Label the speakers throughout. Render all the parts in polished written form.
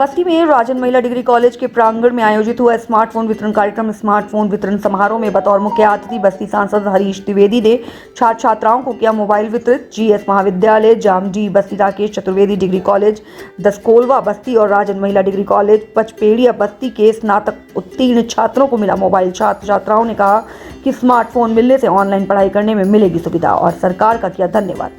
Speaker 1: बस्ती में राजन महिला degree college के प्रांगण में आयोजित हुआ स्मार्टफोन वितरण कार्यक्रम। स्मार्टफोन वितरण समारोह में बतौर मुख्य अतिथि बस्ती सांसद हरीश द्विवेदी ने छात्र छात्राओं को किया मोबाइल वितरित। जीएस महाविद्यालय जामडी बस्ती, राकेश चतुर्वेदी डिग्री कॉलेज दसकोलवा बस्ती और राजन महिला डिग्री कॉलेज पचपेड़िया बस्ती के स्नातक उत्तीर्ण छात्रों को मिला मोबाइल। छात्र छात्राओं ने कहा कि स्मार्टफोन मिलने से ऑनलाइन पढ़ाई करने में मिलेगी सुविधा और सरकार का किया धन्यवाद।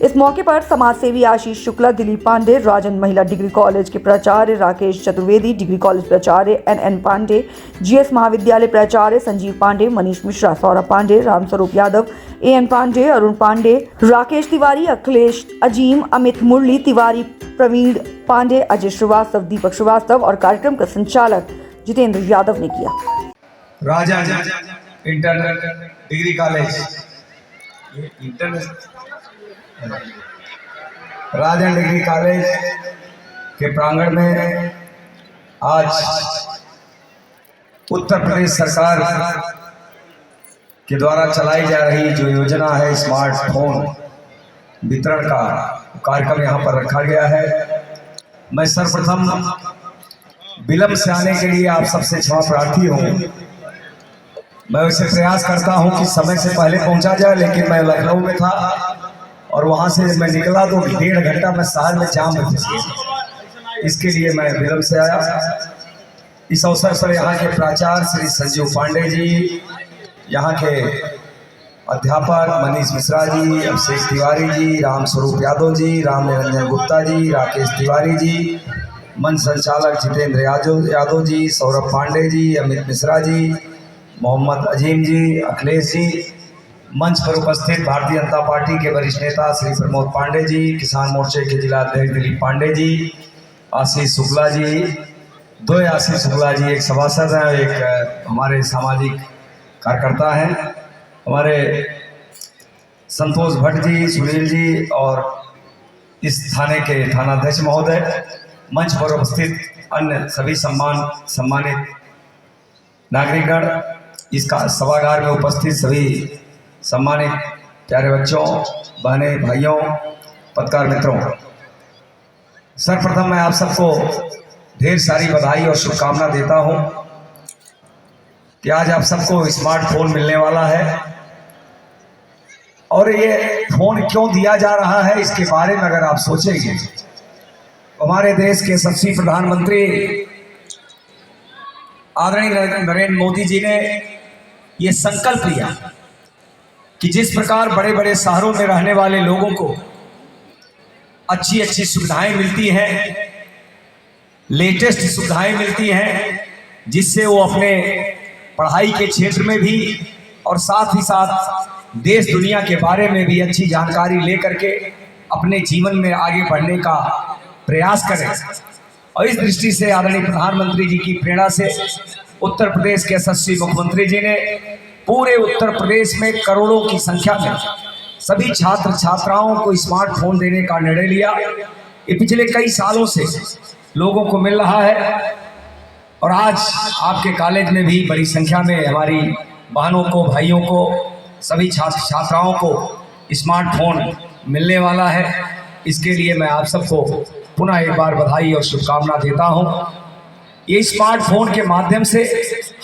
Speaker 1: इस मौके पर समाज सेवी आशीष शुक्ला, दिलीप पांडे, राजन महिला डिग्री कॉलेज के प्राचार्य राकेश चतुर्वेदी, डिग्री कॉलेज प्राचार्य एन पांडे, जीएस महाविद्यालय प्राचार्य संजीव पांडे, मनीष मिश्रा, सौरभ पांडे, रामस्वरूप यादव, एन पांडे, अरुण पांडे, राकेश तिवारी, अखिलेश अजीम, अमित मुरली तिवारी, प्रवीण पांडे, अजय श्रीवास्तव, दीपक श्रीवास्तव और कार्यक्रम का संचालक जितेंद्र यादव ने किया।
Speaker 2: राजन इंटर डिग्री कॉलेज राजन डिग्री कॉलेज के प्रांगण में आज उत्तर प्रदेश सरकार के द्वारा चलाई जा रही जो योजना है स्मार्टफोन वितरण का कार्यक्रम यहाँ पर रखा गया है। मैं सर्वप्रथम विलंब से आने के लिए आप सबसे क्षमा प्रार्थी हूँ। मैं वैसे प्रयास करता हूँ कि समय से पहले पहुँचा जाए, लेकिन मैं लखनऊ में था और वहाँ से मैं निकला तो 1.5 घंटा मैं शहर में जाम में फंस गया। इसके लिए मैं विलंब से आया। इस अवसर पर यहाँ के प्राचार्य श्री संजीव पांडे जी, यहाँ के अध्यापक मनीष मिश्रा जी, अभिषेक तिवारी जी, रामस्वरूप यादव जी, राम निरंजन गुप्ता जी, राकेश तिवारी जी, मंच संचालक जितेंद्र यादव जी, सौरभ पांडे जी, अमित मिश्रा जी, मोहम्मद अजीम जी, अखिलेश जी, मंच पर उपस्थित भारतीय जनता पार्टी के वरिष्ठ नेता श्री प्रमोद पांडे जी, किसान मोर्चे के जिला अध्यक्ष दिलीप पांडे जी, आशीष शुक्ला जी, 2 आशीष शुक्ला जी, एक सभासद हैं, एक हमारे सामाजिक कार्यकर्ता हैं, हमारे संतोष भट्ट जी, सुनील जी और इस थाने के थानाध्यक्ष महोदय, मंच पर उपस्थित अन्य सभी सम्मानित नागरिकगण, इसका सभागार में उपस्थित सभी सम्मानित प्यारे बच्चों, बहनें, भाइयों, पत्रकार मित्रों, सर्वप्रथम मैं आप सबको ढेर सारी बधाई और शुभकामना देता हूं कि आज आप सबको स्मार्टफोन मिलने वाला है। और ये फोन क्यों दिया जा रहा है, इसके बारे में अगर आप सोचेंगे, हमारे देश के यशस्वी प्रधानमंत्री आदरणीय नरेंद्र मोदी जी ने ये संकल्प लिया कि जिस प्रकार बड़े बड़े शहरों में रहने वाले लोगों को अच्छी अच्छी सुविधाएं मिलती हैं, लेटेस्ट सुविधाएं मिलती हैं, जिससे वो अपने पढ़ाई के क्षेत्र में भी और साथ ही साथ देश दुनिया के बारे में भी अच्छी जानकारी लेकर के अपने जीवन में आगे बढ़ने का प्रयास करें। और इस दृष्टि से आदरणीय प्रधानमंत्री जी की प्रेरणा से उत्तर प्रदेश के यशस्वी मुख्यमंत्री जी ने पूरे उत्तर प्रदेश में करोड़ों की संख्या में सभी छात्र छात्राओं को स्मार्टफोन देने का निर्णय लिया। ये पिछले कई सालों से लोगों को मिल रहा है और आज आपके कॉलेज में भी बड़ी संख्या में हमारी बहनों को, भाइयों को, सभी छात्र छात्राओं को स्मार्टफोन मिलने वाला है। इसके लिए मैं आप सबको पुनः एक बार बधाई और शुभकामना देता हूँ। ये स्मार्टफोन के माध्यम से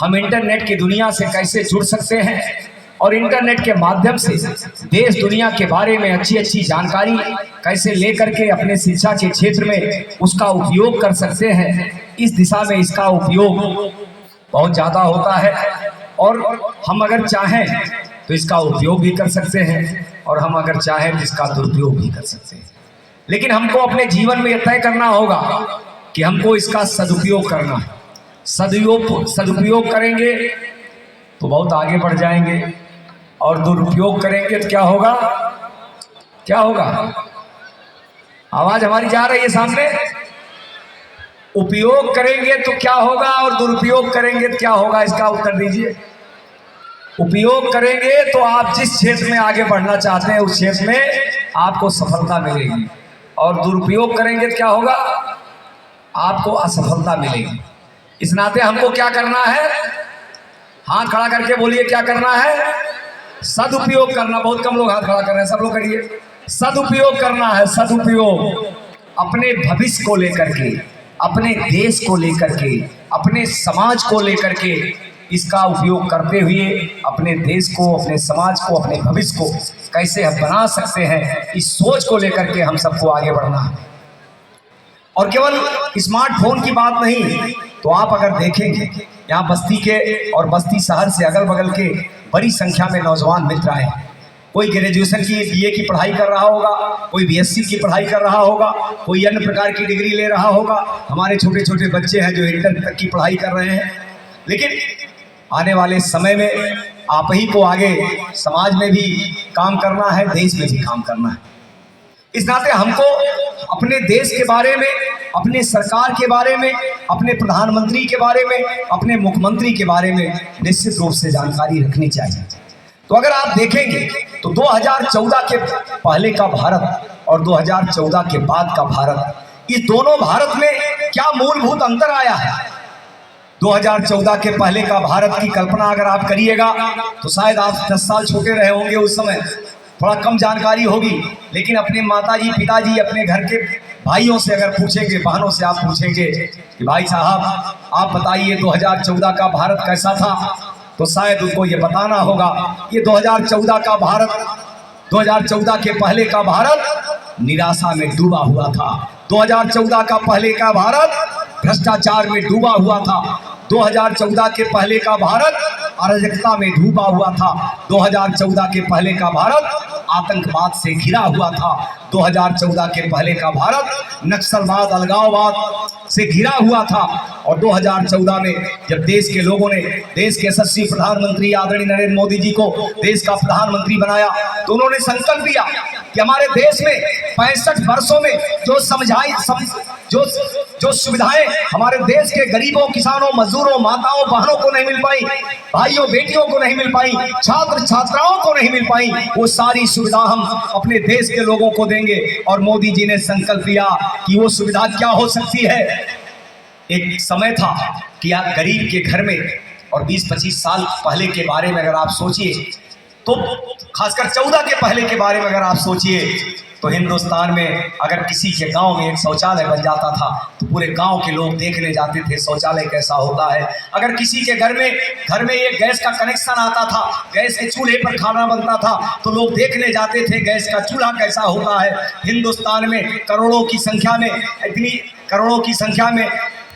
Speaker 2: हम इंटरनेट की दुनिया से कैसे जुड़ सकते हैं और इंटरनेट के माध्यम से देश दुनिया के बारे में अच्छी अच्छी जानकारी कैसे लेकर के अपने शिक्षा के क्षेत्र में उसका उपयोग कर सकते हैं, इस दिशा में इसका उपयोग बहुत ज़्यादा होता है। और हम अगर चाहें तो इसका उपयोग भी कर सकते हैं और हम अगर चाहें तो इसका दुरुपयोग भी कर सकते हैं। लेकिन हमको अपने जीवन में यह तय करना होगा कि हमको इसका सदुपयोग करना है। सदुपयोग करेंगे तो बहुत आगे बढ़ जाएंगे और दुरुपयोग करेंगे तो क्या होगा? क्या होगा? आवाज हमारी जा रही है सामने? उपयोग करेंगे तो क्या होगा और दुरुपयोग करेंगे तो क्या होगा? इसका उत्तर दीजिए। उपयोग करेंगे तो आप जिस क्षेत्र में आगे बढ़ना चाहते हैं उस क्षेत्र में आपको सफलता मिलेगी, और दुरुपयोग करेंगे तो क्या होगा? आपको असफलता मिलेगी। इस नाते हमको क्या करना है? हाथ खड़ा करके बोलिए, क्या करना है? सदुपयोग करना। बहुत कम लोग हाथ खड़ा कर रहे हैं, सब लोग करिए। सदुपयोग करना है, सदुपयोग। अपने भविष्य को लेकर के, अपने देश को लेकर के, अपने समाज को लेकर के इसका उपयोग करते हुए अपने देश को, अपने समाज को, अपने भविष्य को कैसे हम बना सकते हैं, इस सोच को लेकर के हम सबको आगे बढ़ना है। और केवल स्मार्टफोन की बात नहीं, तो आप अगर देखेंगे यहाँ बस्ती के और बस्ती शहर से अगल बगल के बड़ी संख्या में नौजवान मित्र आए। कोई ग्रेजुएशन की बीए की पढ़ाई कर रहा होगा, कोई बीएससी की पढ़ाई कर रहा होगा, कोई अन्य प्रकार की डिग्री ले रहा होगा। हमारे छोटे छोटे बच्चे हैं जो इंटर तक की पढ़ाई कर रहे हैं। लेकिन आने वाले समय में आप ही को आगे समाज में भी काम करना है, देश में भी काम करना है। इस नाते हमको अपने देश के बारे में, अपने सरकार के बारे में, अपने प्रधानमंत्री के बारे में, अपने मुख्यमंत्री के बारे में निश्चित रूप से जानकारी रखनी चाहिए। तो अगर आप देखेंगे तो 2014 के पहले का भारत और 2014 के बाद का भारत, इस दोनों भारत में क्या मूलभूत अंतर आया है। 2014 के पहले का भारत की कल्पना अगर आप करिएगा तो शायद आप 10 साल छोटे रहे होंगे, उस समय थोड़ा कम जानकारी होगी। लेकिन अपने माताजी, पिताजी, अपने घर के भाइयों से अगर पूछेंगे, बहनों से आप पूछेंगे कि भाई साहब आप बताइए 2014 का भारत कैसा था, तो शायद उनको ये बताना होगा ये 2014 का भारत, 2014 के पहले का भारत निराशा में डूबा हुआ था। 2014 का पहले का भारत भ्रष्टाचार में डूबा हुआ था। 2014 के पहले का भारत अराजकता में डूबा हुआ था। 2014 के पहले का भारत आतंकवाद से घिरा हुआ था। 2014 के पहले का भारत नक्सलवाद, अलगाववाद से घिरा हुआ था। और 2014 में जब देश के लोगों ने देश के यशस्वी प्रधानमंत्री आदरणीय नरेंद्र मोदी जी को देश का प्रधानमंत्री बनाया, तो उन्होंने संकल्प लिया कि हमारे देश में 65 वर्षों में जो सुविधाएं हमारे देश के गरीबों, किसानों, मजदूरों, माताओं, बहनों को नहीं मिल पाई, भाइयों बेटियों को नहीं मिल पाई, छात्र छात्राओं को नहीं मिल पाई, वो सारी सुविधा हम अपने देश के लोगों को देंगे। और मोदी जी ने संकल्प लिया कि वो सुविधा क्या हो सकती है। एक समय था कि आप गरीब के घर में, और 20-25 साल पहले के बारे में अगर आप सोचिए, तो खासकर 14 के पहले के बारे में अगर आप सोचिए, तो हिंदुस्तान में अगर किसी के गांव में एक शौचालय बन जाता था तो पूरे गांव के लोग देखने जाते थे शौचालय कैसा होता है। अगर किसी के घर में एक गैस का कनेक्शन आता था, गैस के चूल्हे पर खाना बनता था, तो लोग देखने जाते थे गैस का चूल्हा कैसा होता है। हिंदुस्तान में करोड़ों की संख्या में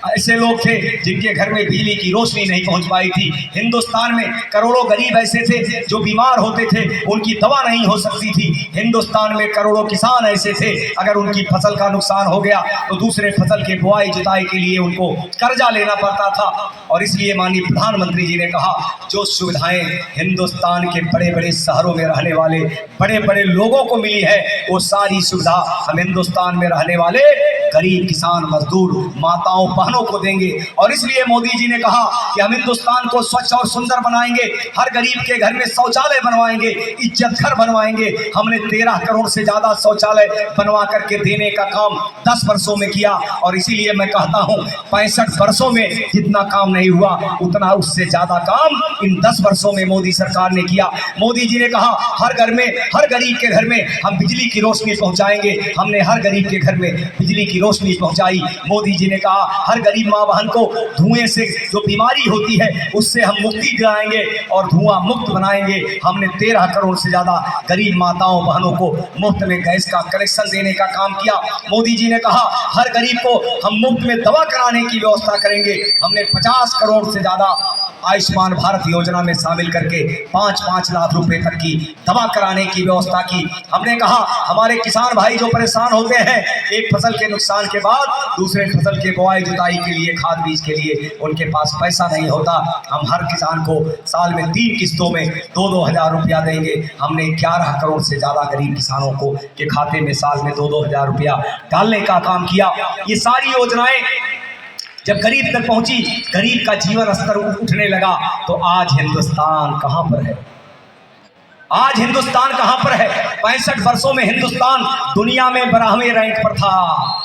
Speaker 2: ऐसे लोग थे जिनके घर में बिजली की रोशनी नहीं पहुंच पाई थी। हिंदुस्तान में करोड़ों गरीब ऐसे थे जो बीमार होते थे, उनकी दवा नहीं हो सकती थी। हिंदुस्तान में करोड़ों किसान ऐसे थे, अगर उनकी फसल का नुकसान हो गया तो दूसरे फसल के बुआई जुताई के लिए उनको कर्जा लेना पड़ता था। और इसलिए माननीय प्रधानमंत्री जी ने कहा जो सुविधाएं हिंदुस्तान के बड़े बड़े शहरों में रहने वाले बड़े बड़े लोगों को मिली है, वो सारी सुविधा हम हिंदुस्तान में रहने वाले गरीब, किसान, मजदूर, माताओं, बहनों को देंगे। और इसलिए मोदी जी ने कहा कि हम हिंदुस्तान को स्वच्छ और सुंदर बनाएंगे, हर गरीब के घर में शौचालय बनवाएंगे, इज्जत घर बनवाएंगे। हमने 13 करोड़ से ज्यादा शौचालय बनवा करके देने का काम 10 वर्षों में किया। और इसीलिए मैं कहता हूं 65 वर्षों में जितना काम नहीं हुआ, उतना उससे ज्यादा काम इन 10 वर्षों में मोदी सरकार ने किया। मोदी जी ने कहा हर घर में, हर गरीब के घर में हम बिजली की रोशनी पहुंचाएंगे। हमने हर गरीब के घर में बिजली की रोशनी पहुंचाई। मोदी जी ने कहा हर गरीब माँ बहन को धुएं से जो बीमारी होती है उससे हम मुक्ति दिलाएंगे और धुआं मुक्त बनाएंगे। हमने 13 करोड़ से ज्यादा गरीब माताओं बहनों को मुफ्त में गैस का कनेक्शन देने का काम किया। मोदी जी ने कहा हर गरीब को हम मुफ्त में दवा कराने की व्यवस्था करेंगे। हमने 50 करोड़ से ज्यादा आयुष्मान भारत योजना में शामिल करके 5-5 लाख रुपए तक की दवा कराने की व्यवस्था की। हमने कहा हमारे किसान भाई जो परेशान होते हैं एक फसल के नुकसान के बाद दूसरे फसल के बुआई जुताई के लिए, खाद बीज के लिए उनके पास पैसा नहीं होता, हम हर किसान को साल में 3 किस्तों में 2-2 हज़ार रुपया देंगे। हमने 11 करोड़ से ज्यादा गरीब किसानों को के खाते में साल में 2-2 हज़ार रुपया डालने का काम किया। ये सारी योजनाएं जब गरीब तक पहुंची, गरीब का जीवन स्तर उठने लगा, तो आज हिंदुस्तान कहां पर है? आज हिंदुस्तान कहां पर है? 65 वर्षों में हिंदुस्तान दुनिया में 12वें रैंक पर था।